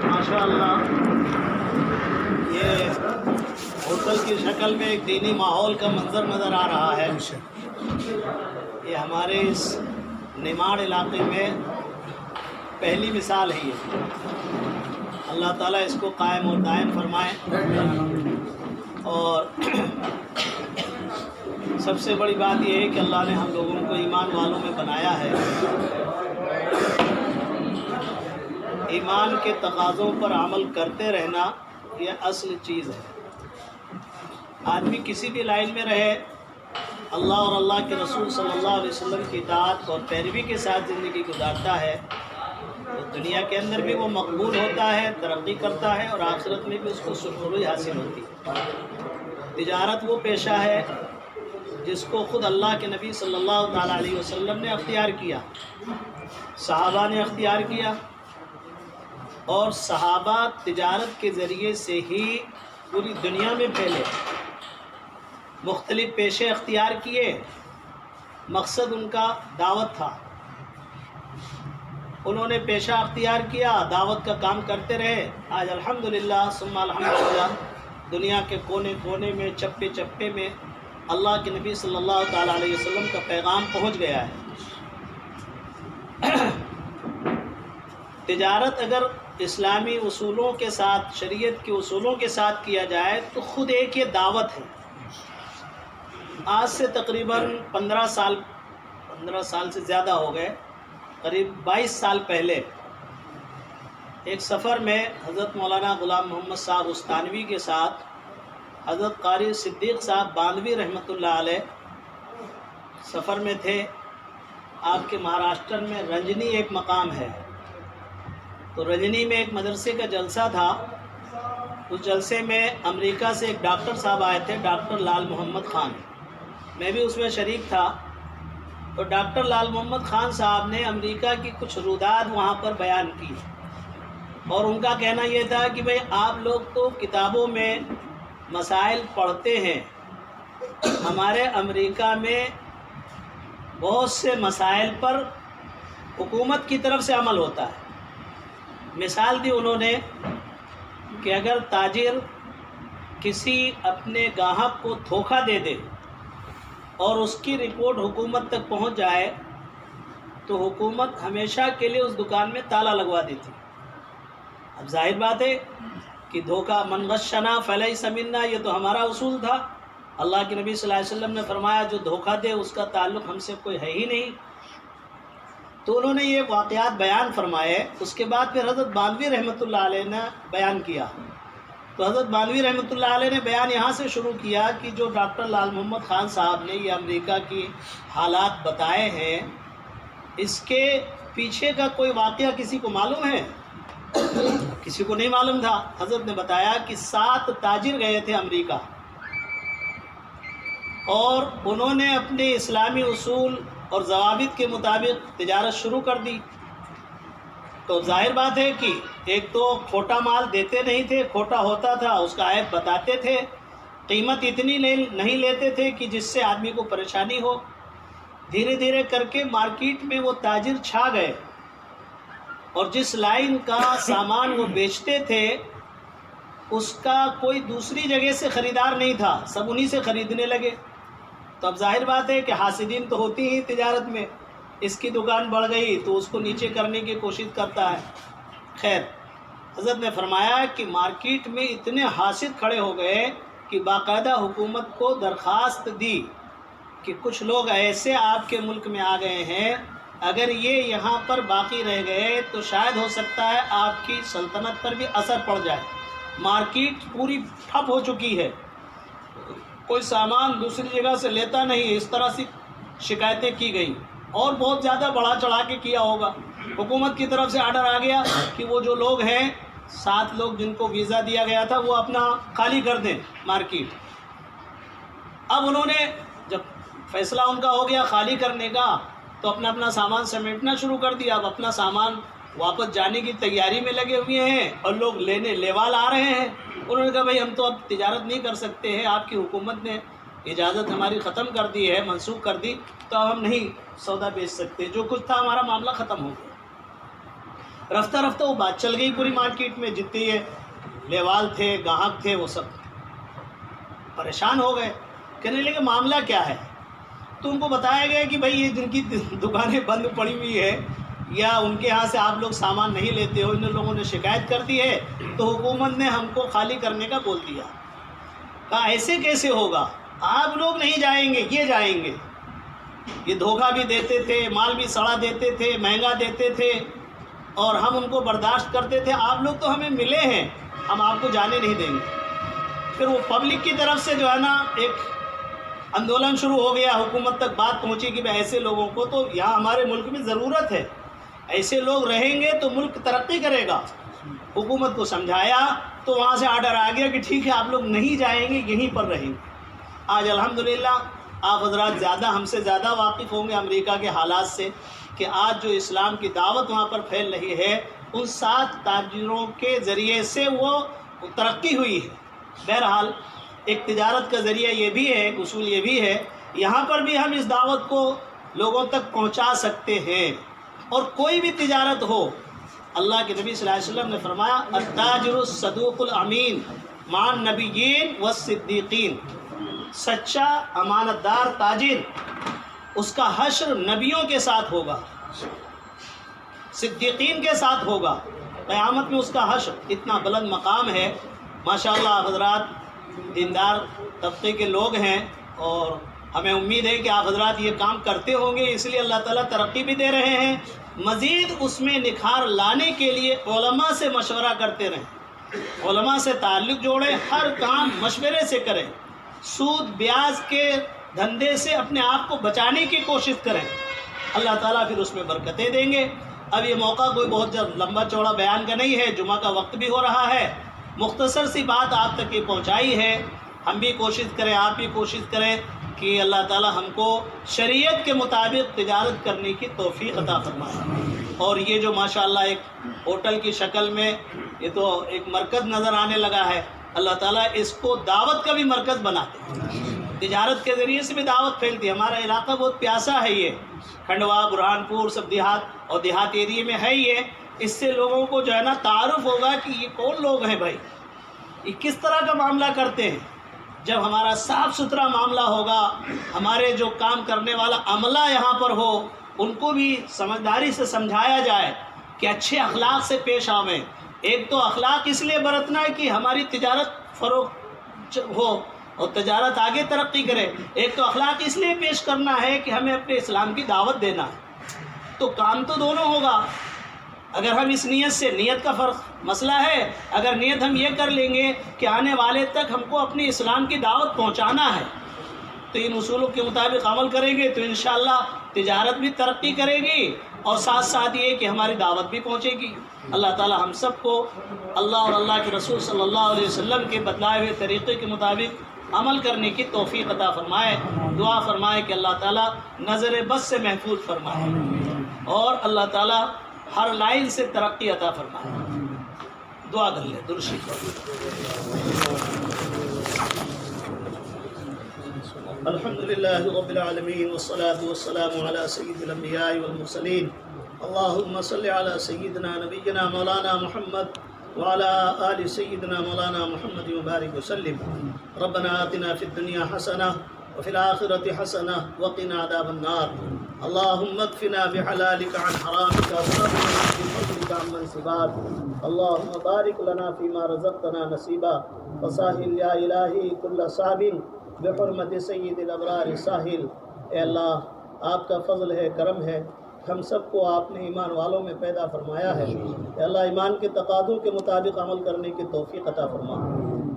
ماشاء اللہ، یہ ہوٹل کی شکل میں ایک دینی ماحول کا منظر نظر آ رہا ہے۔ یہ ہمارے اس نماڑ علاقے میں پہلی مثال ہے یہ۔ اللہ تعالیٰ اس کو قائم اور دائم فرمائے۔ اور سب سے بڑی بات یہ ہے کہ اللہ نے ہم لوگوں کو ایمان والوں میں بنایا ہے۔ ایمان کے تقاضوں پر عمل کرتے رہنا یہ اصل چیز ہے۔ آدمی کسی بھی لائن میں رہے، اللہ اور اللہ کے رسول صلی اللہ علیہ وسلم کی اطاعت اور پیروی کے ساتھ زندگی گزارتا ہے تو دنیا کے اندر بھی وہ مقبول ہوتا ہے، ترقی کرتا ہے، اور آخرت میں بھی اس کو سرخروئی حاصل ہوتی ہے۔ تجارت وہ پیشہ ہے جس کو خود اللہ کے نبی صلی اللہ تعالیٰ علیہ وسلم نے اختیار کیا، صحابہ نے اختیار کیا، اور صحابہ تجارت کے ذریعے سے ہی پوری دنیا میں پھیلے، مختلف پیشے اختیار کیے، مقصد ان کا دعوت تھا۔ انہوں نے پیشہ اختیار کیا، دعوت کا کام کرتے رہے۔ آج الحمدللہ ثم الحمدللہ دنیا کے کونے کونے میں، چپے چپے میں اللہ کے نبی صلی اللہ تعالیٰ علیہ وسلم کا پیغام پہنچ گیا ہے۔ تجارت اگر اسلامی اصولوں کے ساتھ، شریعت کے اصولوں کے ساتھ کیا جائے تو خود ایک یہ دعوت ہے۔ آج سے تقریباً 15 سال سے زیادہ ہو گئے، قریب 22 سال پہلے ایک سفر میں حضرت مولانا غلام محمد صاحب استانوی کے ساتھ حضرت قاری صدیق صاحب باندھوی رحمۃ اللہ علیہ سفر میں تھے۔ آپ کے مہاراشٹر میں رنجنی ایک مقام ہے، تو رجنی میں ایک مدرسے کا جلسہ تھا۔ اس جلسے میں امریکہ سے ایک ڈاکٹر صاحب آئے تھے، ڈاکٹر لال محمد خان، میں بھی اس میں شریک تھا۔ تو ڈاکٹر لال محمد خان صاحب نے امریکہ کی کچھ روداد وہاں پر بیان کی، اور ان کا کہنا یہ تھا کہ بھئی آپ لوگ تو کتابوں میں مسائل پڑھتے ہیں، ہمارے امریکہ میں بہت سے مسائل پر حکومت کی طرف سے عمل ہوتا ہے۔ مثال دی انہوں نے کہ اگر تاجر کسی اپنے گاہک کو دھوکہ دے دے اور اس کی رپورٹ حکومت تک پہنچ جائے تو حکومت ہمیشہ کے لیے اس دکان میں تالا لگوا دیتی۔ اب ظاہر بات ہے کہ دھوکہ من غشنا فلیس منا، یہ تو ہمارا اصول تھا۔ اللہ کے نبی صلی اللہ علیہ وسلم نے فرمایا جو دھوکہ دے اس کا تعلق ہم سے کوئی ہے ہی نہیں۔ تو انہوں نے یہ واقعات بیان فرمائے۔ اس کے بعد پھر حضرت باندھوی رحمۃ اللہ علیہ نے بیان کیا۔ تو حضرت باندھوی رحمۃ اللہ علیہ نے بیان یہاں سے شروع کیا کہ جو ڈاکٹر لال محمد خان صاحب نے یہ امریکہ کی حالات بتائے ہیں، اس کے پیچھے کا کوئی واقعہ کسی کو معلوم ہے؟ کسی کو نہیں معلوم تھا۔ حضرت نے بتایا کہ 7 تاجر گئے تھے امریکہ، اور انہوں نے اپنے اسلامی اصول اور ضوابط کے مطابق تجارت شروع کر دی۔ تو ظاہر بات ہے کہ ایک تو کھوٹا مال دیتے نہیں تھے، کھوٹا ہوتا تھا اس کا عیب بتاتے تھے، قیمت اتنی نہیں لیتے تھے کہ جس سے آدمی کو پریشانی ہو۔ دھیرے دھیرے کر کے مارکیٹ میں وہ تاجر چھا گئے، اور جس لائن کا سامان وہ بیچتے تھے اس کا کوئی دوسری جگہ سے خریدار نہیں تھا، سب انہی سے خریدنے لگے۔ تو اب ظاہر بات ہے کہ حاسدین تو ہوتی ہی تجارت میں، اس کی دکان بڑھ گئی تو اس کو نیچے کرنے کی کوشش کرتا ہے۔ خیر، حضرت نے فرمایا کہ مارکیٹ میں اتنے حاسد کھڑے ہو گئے کہ باقاعدہ حکومت کو درخواست دی کہ کچھ لوگ ایسے آپ کے ملک میں آ گئے ہیں، اگر یہ یہاں پر باقی رہ گئے تو شاید ہو سکتا ہے آپ کی سلطنت پر بھی اثر پڑ جائے۔ مارکیٹ پوری ٹھپ ہو چکی ہے، کوئی سامان دوسری جگہ سے لیتا نہیں، اس طرح سے شکایتیں کی گئیں، اور بہت زیادہ بڑھا چڑھا کے کیا ہوگا۔ حکومت کی طرف سے آرڈر آ گیا کہ وہ جو لوگ ہیں 7 لوگ جن کو ویزا دیا گیا تھا وہ اپنا خالی کر دیں مارکیٹ۔ اب انہوں نے جب فیصلہ ان کا ہو گیا خالی کرنے کا تو اپنا سامان سمیٹنا شروع کر دیا۔ اب اپنا سامان واپس جانے کی تیاری میں لگے ہوئے ہیں، اور لوگ لینے لیوال آ رہے ہیں۔ انہوں نے کہا بھائی ہم تو اب تجارت نہیں کر سکتے ہیں، آپ کی حکومت نے اجازت ہماری ختم کر دی ہے، منسوخ کر دی، تو اب ہم نہیں سودا بیچ سکتے، جو کچھ تھا ہمارا معاملہ ختم ہو گیا۔ رفتہ رفتہ وہ بات چل گئی پوری مارکیٹ میں، جتنے یہ لیوال تھے، گاہک تھے، وہ سب پریشان ہو گئے، کہنے لگے معاملہ کیا ہے؟ تو ان کو بتایا گیا کہ بھائی یہ جن کی دکانیں بند پڑی ہوئی ہے یا ان کے ہاں سے آپ لوگ سامان نہیں لیتے ہو، ان لوگوں نے شکایت کر دی ہے، تو حکومت نے ہم کو خالی کرنے کا بول دیا۔ کہا ایسے کیسے ہوگا، آپ لوگ نہیں جائیں گے، یہ جائیں گے۔ یہ دھوکہ بھی دیتے تھے، مال بھی سڑا دیتے تھے، مہنگا دیتے تھے، اور ہم ان کو برداشت کرتے تھے۔ آپ لوگ تو ہمیں ملے ہیں، ہم آپ کو جانے نہیں دیں گے۔ پھر وہ پبلک کی طرف سے جو ہے نا ایک آندولن شروع ہو گیا، حکومت تک بات پہنچی کہ بھائی ایسے لوگوں کو تو یہاں ہمارے ملک میں ضرورت ہے، ایسے لوگ رہیں گے تو ملک ترقی کرے گا۔ حکومت کو سمجھایا تو وہاں سے آرڈر آ گیا کہ ٹھیک ہے آپ لوگ نہیں جائیں گے، یہیں پر رہیں گے۔ آج الحمدللہ آپ حضرات زیادہ ہم سے زیادہ واقف ہوں گے امریکہ کے حالات سے، کہ آج جو اسلام کی دعوت وہاں پر پھیل رہی ہے، ان 7 تاجروں کے ذریعے سے وہ ترقی ہوئی ہے۔ بہرحال ایک تجارت کا ذریعہ یہ بھی ہے، ایک اصول یہ بھی ہے، یہاں پر بھی ہم اس دعوت کو لوگوں تک پہنچا سکتے ہیں۔ اور کوئی بھی تجارت ہو، اللہ کے نبی صلی اللہ علیہ وسلم نے فرمایا التاجر الصدوق الامین مع النبیین والصدیقین، سچا امانت دار تاجر، اس کا حشر نبیوں کے ساتھ ہوگا، صدیقین کے ساتھ ہوگا، قیامت میں اس کا حشر۔ اتنا بلند مقام ہے، ماشاءاللہ حضرات دیندار طبقے کے لوگ ہیں، اور ہمیں امید ہے کہ آپ حضرات یہ کام کرتے ہوں گے، اس لیے اللہ تعالیٰ ترقی بھی دے رہے ہیں۔ مزید اس میں نکھار لانے کے لیے علماء سے مشورہ کرتے رہیں، علماء سے تعلق جوڑیں، ہر کام مشورے سے کریں، سود بیاج کے دھندے سے اپنے آپ کو بچانے کی کوشش کریں، اللہ تعالیٰ پھر اس میں برکتیں دیں گے۔ اب یہ موقع کوئی بہت لمبا چوڑا بیان کا نہیں ہے، جمعہ کا وقت بھی ہو رہا ہے، مختصر سی بات آپ تک یہ پہنچائی ہے۔ ہم بھی کوشش کریں، آپ بھی کوشش کریں کہ اللہ تعالیٰ ہم کو شریعت کے مطابق تجارت کرنے کی توفیق عطا فرمائے۔ اور یہ جو ماشاءاللہ ایک ہوٹل کی شکل میں یہ تو ایک مرکز نظر آنے لگا ہے، اللہ تعالیٰ اس کو دعوت کا بھی مرکز بنا دے، تجارت کے ذریعے سے بھی دعوت پھیلتی ہے۔ ہمارا علاقہ بہت پیاسا ہے، یہ کھنڈوا، برہان پور سب دیہات اور دیہات ایریے میں ہے یہ، اس سے لوگوں کو جو ہے نا تعارف ہوگا کہ یہ کون لوگ ہیں بھائی، یہ کس طرح کا معاملہ کرتے ہیں۔ جب ہمارا صاف ستھرا معاملہ ہوگا، ہمارے جو کام کرنے والا عملہ یہاں پر ہو، ان کو بھی سمجھداری سے سمجھایا جائے کہ اچھے اخلاق سے پیش آویں۔ ایک تو اخلاق اس لیے برتنا ہے کہ ہماری تجارت فروغ ہو اور تجارت آگے ترقی کرے، ایک تو اخلاق اس لیے پیش کرنا ہے کہ ہمیں اپنے اسلام کی دعوت دینا ہے۔ تو کام تو دونوں ہوگا۔ اگر ہم اس نیت سے، نیت کا فرق مسئلہ ہے، اگر نیت ہم یہ کر لیں گے کہ آنے والے تک ہم کو اپنے اسلام کی دعوت پہنچانا ہے، تو ان اصولوں کے مطابق عمل کریں گے تو انشاءاللہ تجارت بھی ترقی کرے گی، اور ساتھ ساتھ یہ کہ ہماری دعوت بھی پہنچے گی۔ اللہ تعالی ہم سب کو اللہ اور اللہ کے رسول صلی اللہ علیہ وسلم کے بتلائے ہوئے طریقے کے مطابق عمل کرنے کی توفیق عطا فرمائے۔ دعا فرمائے کہ اللہ تعالی نظر بد سے محفوظ فرمائے، اور اللہ تعالی ہر لائن سے ترقی عطا فرمائے۔ دعا کر لیں، درود شریف۔ الحمد للہ رب العالمین والصلاة والسلام علی سید الانبیاء والمرسلین، اللہم صلی علی سیدنا نبینا مولانا محمد وعلى آل سيدنا مولانا محمد وبارك وسلم۔ ربنا آتنا في الدنيا حسنة وفي الآخرة حسنة وقنا عذاب النار۔ اللهم اكفنا بحلالك عن حرامك وارزقنا بفضلك عمن سواك۔ اللهم بارك لنا فيما رزقتنا نصيبا، وساهل يا إلهي كل صعب بحرمة سيد الأبرار ساحل۔ اے اللہ آپ کا فضل ہے، کرم ہے، ہم سب کو آپ نے ایمان والوں میں پیدا فرمایا ہے۔ اے اللہ ایمان کے تقاضوں کے مطابق عمل کرنے کی توفیق عطا فرما۔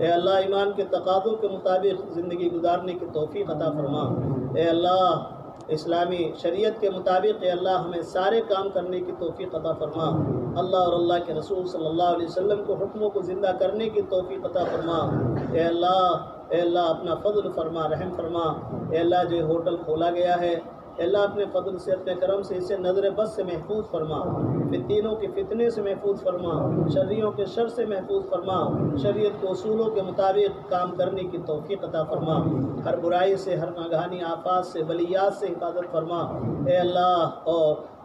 اے اللہ ایمان کے تقاضوں کے مطابق زندگی گزارنے کی توفیق عطا فرما۔ اے اللہ اسلامی شریعت کے مطابق اے اللہ ہمیں سارے کام کرنے کی توفیق عطا فرما۔ اللہ اور اللہ کے رسول صلی اللہ علیہ وسلم کو حکموں کو زندہ کرنے کی توفیق عطا فرما۔ اے اللہ اپنا فضل فرما، رحم فرما۔ اے اللہ جو ہوٹل کھولا گیا ہے، اے اللہ اپنے فضل سے اپنے کرم سے اسے نظر بد سے محفوظ فرما، فتنوں کے فتنے سے محفوظ فرما، شریوں کے شر سے محفوظ فرما، شریعت کے اصولوں کے مطابق کام کرنے کی توفیق عطا فرما، ہر برائی سے، ہر ناگہانی آفات سے، بلیات سے حفاظت فرما۔ اے اللہ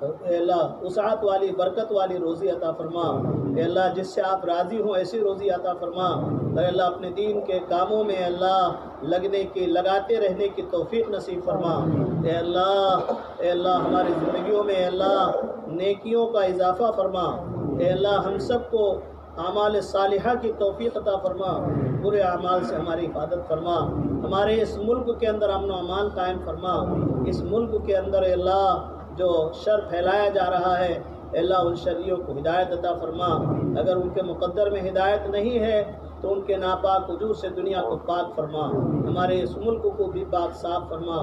اے اللہ وسعت والی برکت والی روزی عطا فرما۔ اے اللہ جس سے آپ راضی ہوں ایسی روزی عطا فرما۔ اے اللہ اپنے دین کے کاموں میں اللہ لگاتے رہنے کی توفیق نصیب فرما۔ اے اللہ ہماری زندگیوں میں اے اللہ نیکیوں کا اضافہ فرما۔ اے اللہ ہم سب کو اعمال صالحہ کی توفیق عطا فرما، برے اعمال سے ہماری حفاظت فرما، ہمارے اس ملک کے اندر امن و امان قائم فرما۔ اس ملک کے اندر اے اللہ جو شر پھیلایا جا رہا ہے اے اللہ ان شریوں کو ہدایت عطا فرما، اگر ان کے مقدر میں ہدایت نہیں ہے تو ان کے ناپاک وجود سے دنیا کو پاک فرما، ہمارے اس ملک کو بھی پاک صاف فرما،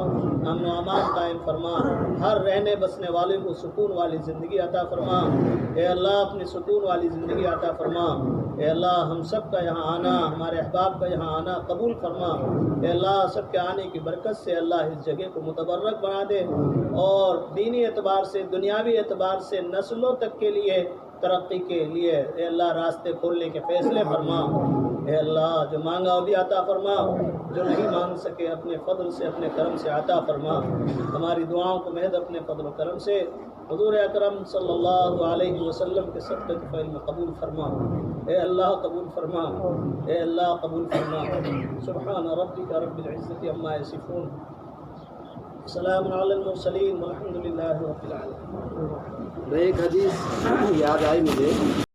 امن و امان قائم فرما، ہر رہنے بسنے والے کو سکون والی زندگی عطا فرما۔ اے اللہ اپنی سکون والی زندگی عطا فرما۔ اے اللہ ہم سب کا یہاں آنا، ہمارے احباب کا یہاں آنا قبول فرما۔ اے اللہ سب کے آنے کی برکت سے اللہ اس جگہ کو متبرک بنا دے اور دینی اعتبار سے، دنیاوی اعتبار سے نسلوں تک کے لیے ترقی کے لیے اے اللہ راستے کھولنے کے فیصلے فرما۔ اے اللہ جو مانگا وہ بھی عطا فرما، جو نہیں مانگ سکے اپنے فضل سے اپنے کرم سے عطا فرما۔ ہماری دعاؤں کو محض اپنے فضل و کرم سے حضور اکرم صلی اللہ علیہ وسلم کے صدقے کے فعل میں قبول فرما۔ اے اللہ قبول فرما، اے اللہ قبول فرما۔ سبحان ربک رب العزت عما یصفون، سلام علی المرسلین والحمد للہ رب العالمین۔ ایک حدیث یاد آئی مجھے